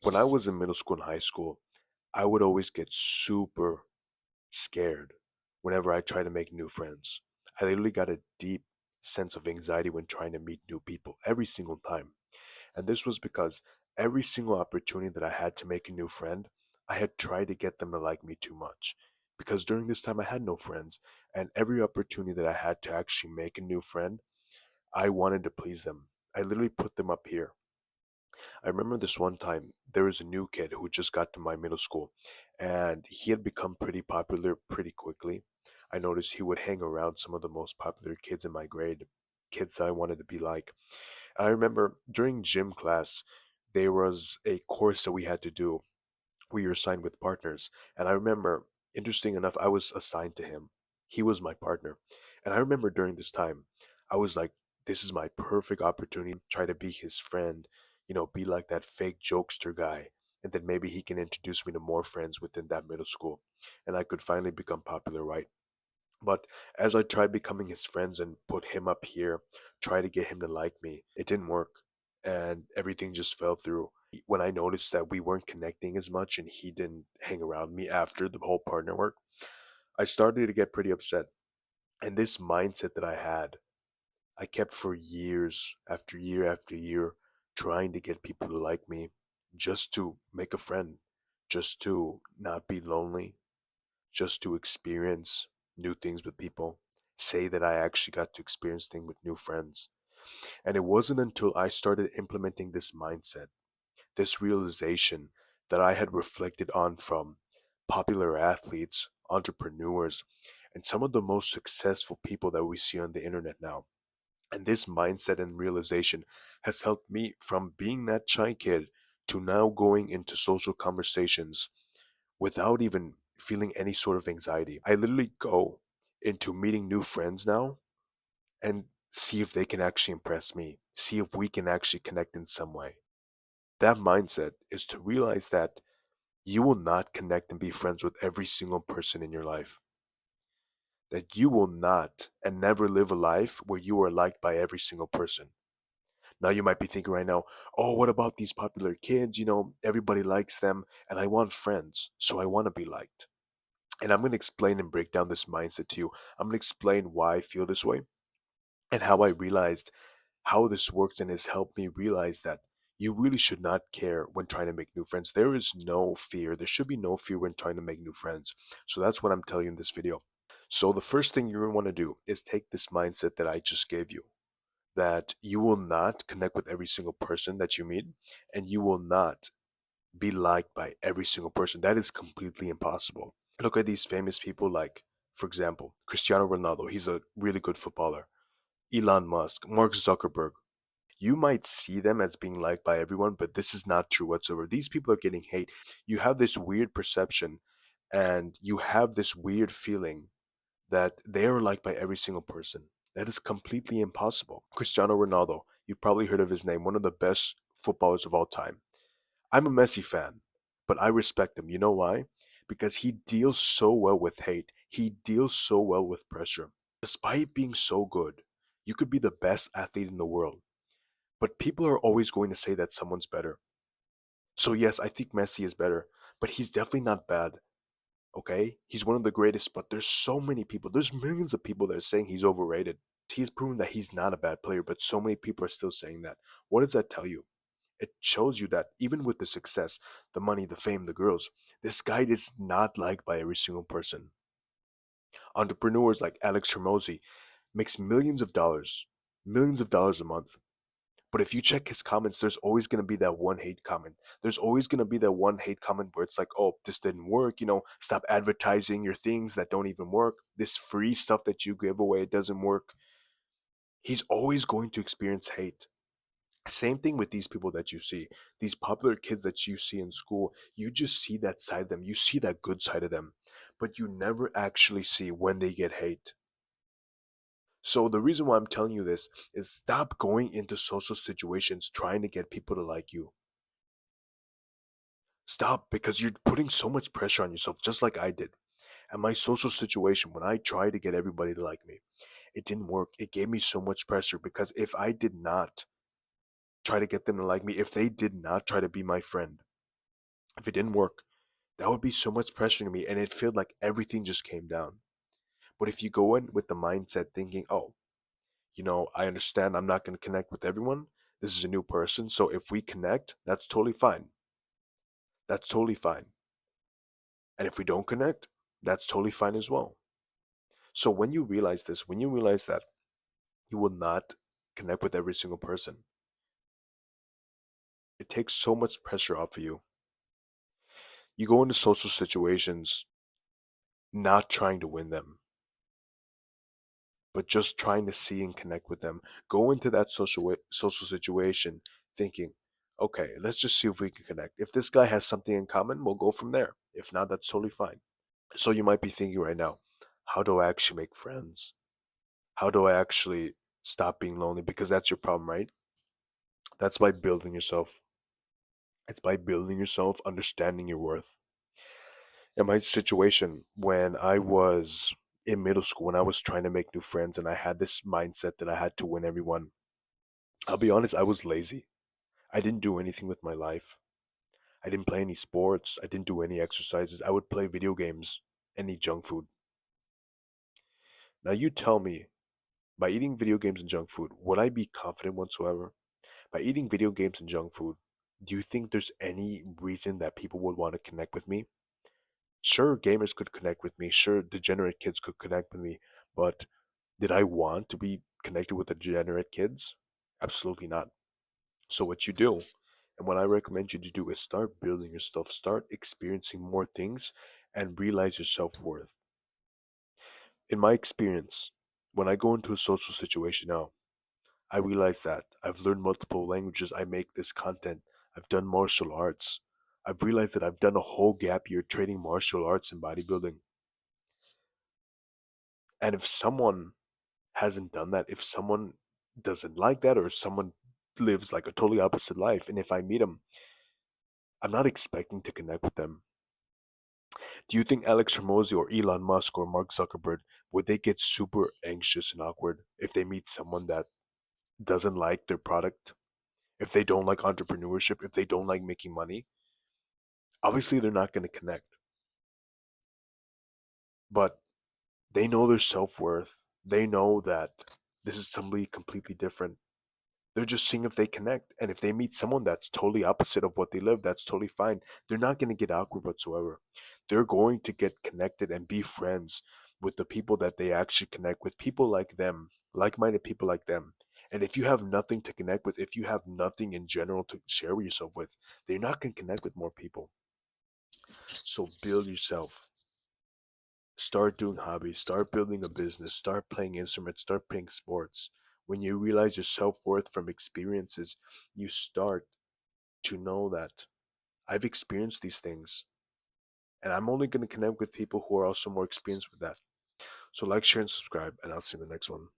When I was in middle school and high school, I would always get super scared whenever I try to make new friends. I literally got a deep sense of anxiety when trying to meet new people every single time. And this was because every single opportunity that I had to make a new friend, I had tried to get them to like me too much. Because during this time, I had no friends. And every opportunity that I had to actually make a new friend, I wanted to please them. I literally put them up here. I remember this one time, there was a new kid who just got to my middle school, and he had become pretty popular pretty quickly. I noticed he would hang around some of the most popular kids in my grade, kids that I wanted to be like. I remember during gym class, there was a course that we had to do. We were assigned with partners. And I remember, interesting enough, I was assigned to him. He was my partner. And I remember during this time, I was like, this is my perfect opportunity to try to be his friend, be like that fake jokester guy. And then maybe he can introduce me to more friends within that middle school. And I could finally become popular, right? But as I tried becoming his friends and put him up here, try to get him to like me, it didn't work. And everything just fell through. When I noticed that we weren't connecting as much and he didn't hang around me after the whole partner work, I started to get pretty upset. And this mindset that I had, I kept for years after year after year, trying to get people to like me just to make a friend, just to not be lonely, just to experience new things with people, say that I actually got to experience things with new friends. And it wasn't until I started implementing this mindset, this realization that I had reflected on from popular athletes, entrepreneurs, and some of the most successful people that we see on the internet now. And this mindset and realization has helped me from being that shy kid to now going into social conversations without even feeling any sort of anxiety. I literally go into meeting new friends now and see if they can actually impress me, see if we can actually connect in some way. That mindset is to realize that you will not connect and be friends with every single person in your life. That you will not and never live a life where you are liked by every single person. Now you might be thinking right now, oh, what about these popular kids? Everybody likes them and I want friends, so I want to be liked. And I'm going to explain and break down this mindset to you. I'm going to explain why I feel this way and how I realized how this works and has helped me realize that you really should not care when trying to make new friends. There is no fear. There should be no fear when trying to make new friends. So that's what I'm telling you in this video. So the first thing you're going to want to do is take this mindset that I just gave you, that you will not connect with every single person that you meet and you will not be liked by every single person. That is completely impossible. Look at these famous people like, for example, Cristiano Ronaldo. He's a really good footballer. Elon Musk, Mark Zuckerberg. You might see them as being liked by everyone, but this is not true whatsoever. These people are getting hate. You have this weird perception and you have this weird feeling that they are liked by every single person. That is completely impossible. Cristiano Ronaldo, you've probably heard of his name, one of the best footballers of all time. I'm a Messi fan, but I respect him. You know why? Because he deals so well with hate. He deals so well with pressure. Despite being so good, you could be the best athlete in the world, but people are always going to say that someone's better. So, yes, I think Messi is better, but he's definitely not bad. Okay? He's one of the greatest, but there's so many people, there's millions of people that are saying he's overrated. He's proven that he's not a bad player, but so many people are still saying that. What does that tell you? It shows you that even with the success, the money, the fame, the girls, this guy is not liked by every single person. Entrepreneurs like Alex Hermosi makes millions of dollars a month. But if you check his comments, there's always going to be that one hate comment. There's always going to be that one hate comment where it's like, oh, this didn't work. Stop advertising your things that don't even work. This free stuff that you give away, it doesn't work. He's always going to experience hate. Same thing with these people that you see, these popular kids that you see in school. You just see that side of them. You see that good side of them, but you never actually see when they get hate. So the reason why I'm telling you this is stop going into social situations trying to get people to like you. Stop, because you're putting so much pressure on yourself, just like I did. And my social situation, when I tried to get everybody to like me, it didn't work. It gave me so much pressure because if I did not try to get them to like me, if they did not try to be my friend, If it didn't work, that would be so much pressure to me and it felt like everything just came down. But if you go in with the mindset thinking, oh, I understand I'm not going to connect with everyone. This is a new person. So if we connect, that's totally fine. That's totally fine. And if we don't connect, that's totally fine as well. So when you realize this, when you realize that you will not connect with every single person, it takes so much pressure off of you. You go into social situations not trying to win them, but just trying to see and connect with them. Go into that social situation thinking, okay, let's just see if we can connect. If this guy has something in common, we'll go from there. If not, that's totally fine. So you might be thinking right now, how do I actually make friends? How do I actually stop being lonely? Because that's your problem, right? That's by building yourself. It's by building yourself, understanding your worth. In my situation, when I was in middle school, when I was trying to make new friends and I had this mindset that I had to win everyone, I'll be honest, I was lazy. I didn't do anything with my life. I didn't play any sports. I didn't do any exercises. I would play video games and eat junk food. Now, you tell me, by eating video games and junk food, would I be confident whatsoever? By eating video games and junk food, do you think there's any reason that people would want to connect with me? Sure, gamers could connect with me. Sure, degenerate kids could connect with me. But did I want to be connected with the degenerate kids? Absolutely not. So what you do, and what I recommend you to do is start building yourself, start experiencing more things, and realize your self-worth. In my experience, when I go into a social situation now, I realize that I've learned multiple languages, I make this content, I've done martial arts. I've realized that I've done a whole gap year training martial arts and bodybuilding. And if someone hasn't done that, if someone doesn't like that, or if someone lives like a totally opposite life, and if I meet them, I'm not expecting to connect with them. Do you think Alex Hormozy or Elon Musk or Mark Zuckerberg would they get super anxious and awkward if they meet someone that doesn't like their product? If they don't like entrepreneurship, if they don't like making money, obviously they're not going to connect. But they know their self worth. They know that this is somebody completely different. They're just seeing if they connect. And if they meet someone that's totally opposite of what they live, that's totally fine. They're not going to get awkward whatsoever. They're going to get connected and be friends with the people that they actually connect with, people like them, like minded people like them. And if you have nothing to connect with, if you have nothing in general to share with yourself with, they're not going to connect with more people. So build yourself. Start doing hobbies, start building a business, start playing instruments, start playing sports. When you realize your self worth from experiences, you start to know that I've experienced these things and I'm only going to connect with people who are also more experienced with that. So, like, share, and subscribe, and I'll see you in the next one.